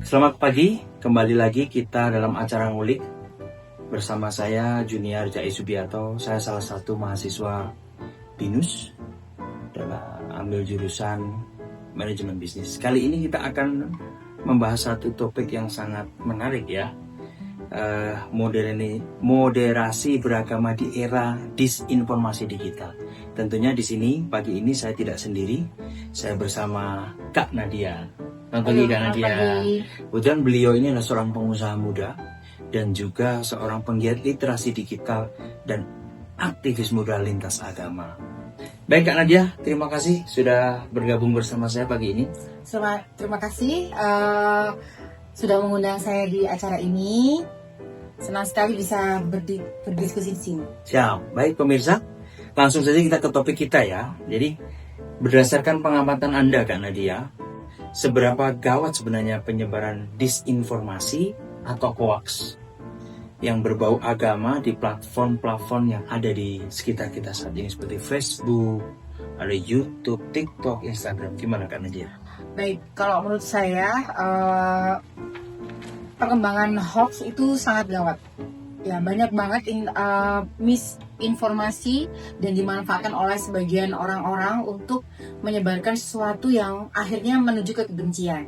Selamat pagi, kembali lagi kita dalam acara ngulik bersama saya Junior Jai Subiato. Saya salah satu mahasiswa BINUS dalam ambil jurusan manajemen bisnis. Kali ini kita akan membahas satu topik yang sangat menarik ya. Moderasi beragama di era disinformasi digital. Tentunya di sini pagi ini saya tidak sendiri, saya bersama Kak Nadia. Selamat pagi Kak Nadia. Kebetulan beliau ini adalah seorang pengusaha muda dan juga seorang penggiat literasi digital dan aktivis muda lintas agama. Baik Kak Nadia, terima kasih sudah bergabung bersama saya pagi ini. Terima kasih sudah mengundang saya di acara ini. Senang sekali bisa berdiskusi di sini. Siap, baik pemirsa. Langsung saja kita ke topik kita ya. Jadi berdasarkan pengamatan Anda Kak Nadia, seberapa gawat sebenarnya penyebaran disinformasi atau hoax yang berbau agama di platform-platform yang ada di sekitar kita saat ini seperti Facebook, ada YouTube, TikTok, Instagram. Gimana Kak Nadia? Baik, kalau menurut saya perkembangan hoax itu sangat gawat. Ya, banyak banget misinformasi dan dimanfaatkan oleh sebagian orang-orang untuk menyebarkan sesuatu yang akhirnya menuju ke kebencian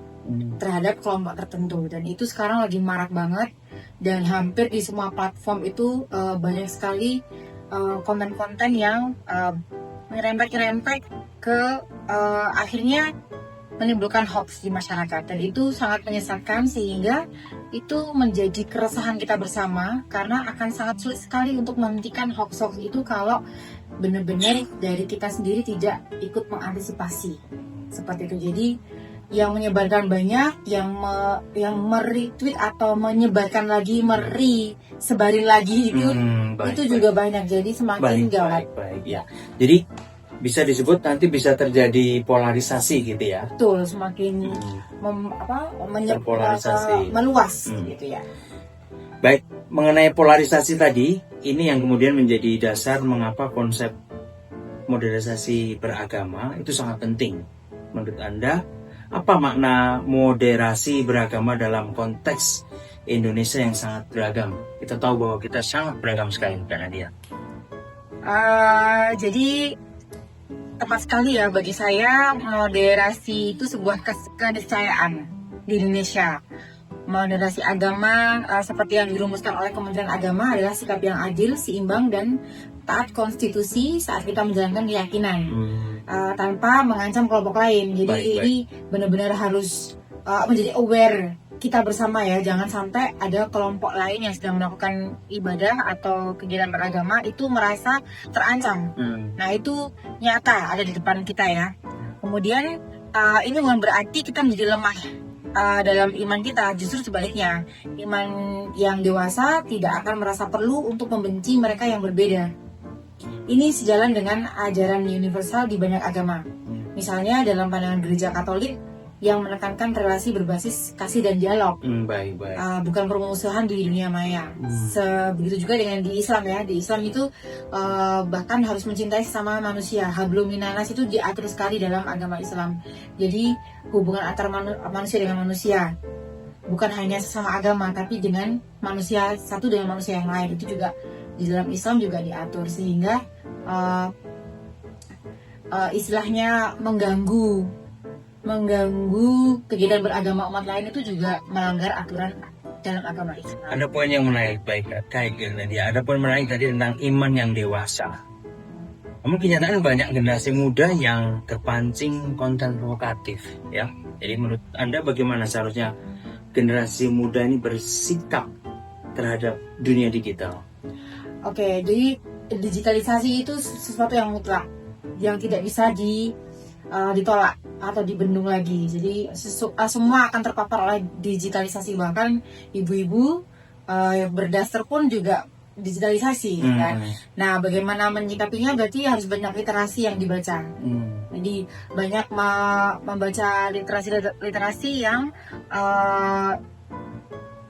terhadap kelompok tertentu, dan itu sekarang lagi marak banget dan hampir di semua platform itu banyak sekali konten-konten yang nyerempet ke akhirnya menimbulkan hoax di masyarakat, dan itu sangat menyesatkan sehingga itu menjadi keresahan kita bersama karena akan sangat sulit sekali untuk menghentikan hoax-hoax itu kalau benar-benar dari kita sendiri tidak ikut mengantisipasi seperti itu. Jadi yang menyebarkan banyak, yang meretweet atau menyebarkan lagi, sebarin lagi itu juga banyak, jadi semakin gawat. Baik ya. Jadi bisa disebut nanti bisa terjadi polarisasi gitu ya. Betul, semakin meluas gitu ya. Baik, mengenai polarisasi tadi, ini yang kemudian menjadi dasar mengapa konsep moderasi beragama itu sangat penting. Menurut Anda, apa makna moderasi beragama dalam konteks Indonesia yang sangat beragam? Kita tahu bahwa kita sangat beragam sekali, Kak Nadia. Jadi tepat sekali ya bagi saya, moderasi itu sebuah keniscayaan di Indonesia. Moderasi agama seperti yang dirumuskan oleh Kementerian Agama adalah sikap yang adil, seimbang, dan taat konstitusi saat kita menjalankan keyakinan tanpa mengancam kelompok lain. Jadi ini benar-benar harus menjadi aware kita bersama ya, jangan sampai ada kelompok lain yang sedang melakukan ibadah atau kegiatan beragama itu merasa terancam. Nah itu nyata ada di depan kita ya. Kemudian ini bukan berarti kita menjadi lemah dalam iman kita, justru sebaliknya. Iman yang dewasa tidak akan merasa perlu untuk membenci mereka yang berbeda. Ini sejalan dengan ajaran universal di banyak agama. Misalnya dalam pandangan gereja Katolik yang menekankan relasi berbasis kasih dan dialog, bukan permusuhan di dunia maya. Begitu juga dengan di Islam ya. Di Islam itu bahkan harus mencintai sesama manusia. Hablum minanas itu diatur sekali dalam agama Islam. Jadi hubungan antar manusia dengan manusia, bukan hanya sesama agama, tapi dengan manusia satu dengan manusia yang lain, itu juga di dalam Islam juga diatur, sehingga istilahnya mengganggu kegiatan beragama umat lain itu juga melanggar aturan dalam agama Islam. Ada poin yang menarik, baik kayak dia. Ada poin menarik tadi tentang iman yang dewasa. Namun kenyataan banyak generasi muda yang terpancing konten provokatif, ya. Jadi menurut Anda bagaimana seharusnya generasi muda ini bersikap terhadap dunia digital? Oke, jadi digitalisasi itu sesuatu yang mutlak, yang tidak bisa ditolak atau dibendung lagi. Jadi semua akan terpapar oleh digitalisasi, bahkan ibu-ibu berdaster pun juga digitalisasi kan. Nah, bagaimana menyikapinya berarti harus banyak literasi yang dibaca. Jadi banyak membaca literasi yang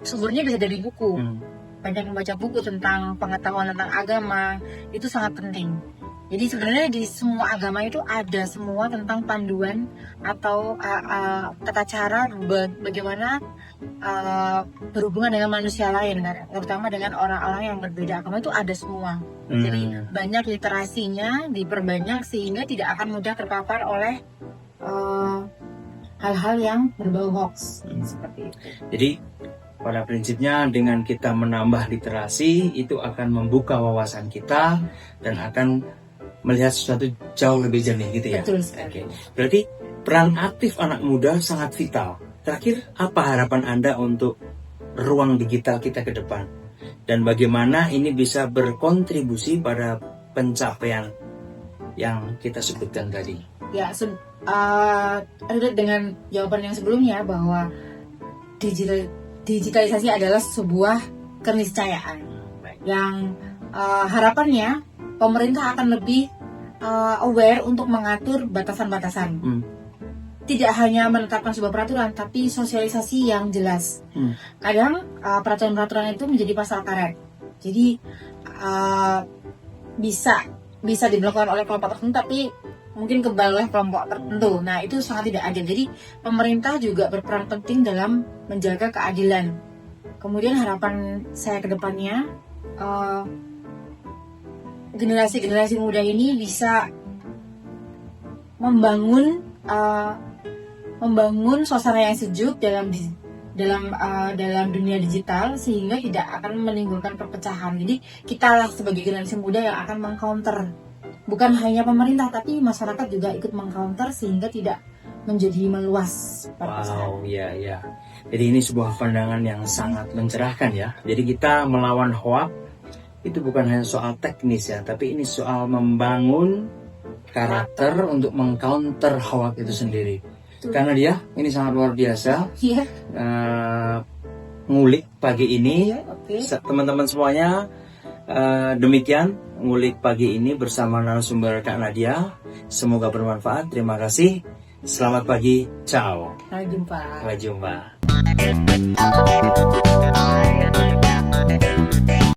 sumbernya bisa dari buku. Banyak membaca buku tentang pengetahuan tentang agama, itu sangat penting. Jadi sebenarnya di semua agama itu ada semua tentang panduan atau tata cara bagaimana berhubungan dengan manusia lain, kan? Terutama dengan orang-orang yang berbeda agama itu ada semua. Jadi banyak literasinya diperbanyak sehingga tidak akan mudah terpapar oleh hal-hal yang berbau hoax seperti itu. Jadi pada prinsipnya dengan kita menambah literasi itu akan membuka wawasan kita dan akan melihat sesuatu jauh lebih jernih gitu ya. Betul sekali. Oke. Berarti peran aktif anak muda sangat vital. Terakhir, apa harapan Anda untuk ruang digital kita ke depan? Dan bagaimana ini bisa berkontribusi pada pencapaian yang kita sebutkan tadi? Ya, relate dengan jawaban yang sebelumnya bahwa digitalisasi adalah sebuah keniscayaan yang harapannya pemerintah akan lebih aware untuk mengatur batasan-batasan. Tidak hanya menetapkan sebuah peraturan, tapi sosialisasi yang jelas. Kadang peraturan-peraturan itu menjadi pasal karet. Jadi bisa dilakukan oleh kelompok tertentu, tapi mungkin kebal oleh kelompok tertentu. Nah, itu sangat tidak adil. Jadi pemerintah juga berperan penting dalam menjaga keadilan. Kemudian harapan saya ke depannya, generasi-generasi muda ini bisa membangun suasana yang sejuk dalam dunia digital sehingga tidak akan menimbulkan perpecahan. Jadi kita sebagai generasi muda yang akan mengcounter, bukan hanya pemerintah tapi masyarakat juga ikut mengcounter sehingga tidak menjadi meluas perpecahan. Wow, ya. Jadi ini sebuah pandangan yang sangat mencerahkan ya. Jadi kita melawan hoax itu bukan hanya soal teknis ya, tapi ini soal membangun karakter untuk mengcounter hoax itu sendiri. Karena dia ini sangat luar biasa. Iya. Ngulik pagi ini, Oke. teman-teman semuanya. Demikian ngulik pagi ini bersama narasumber Kak Nadia. Semoga bermanfaat. Terima kasih. Selamat pagi. Ciao. Sampai jumpa. Sampai jumpa.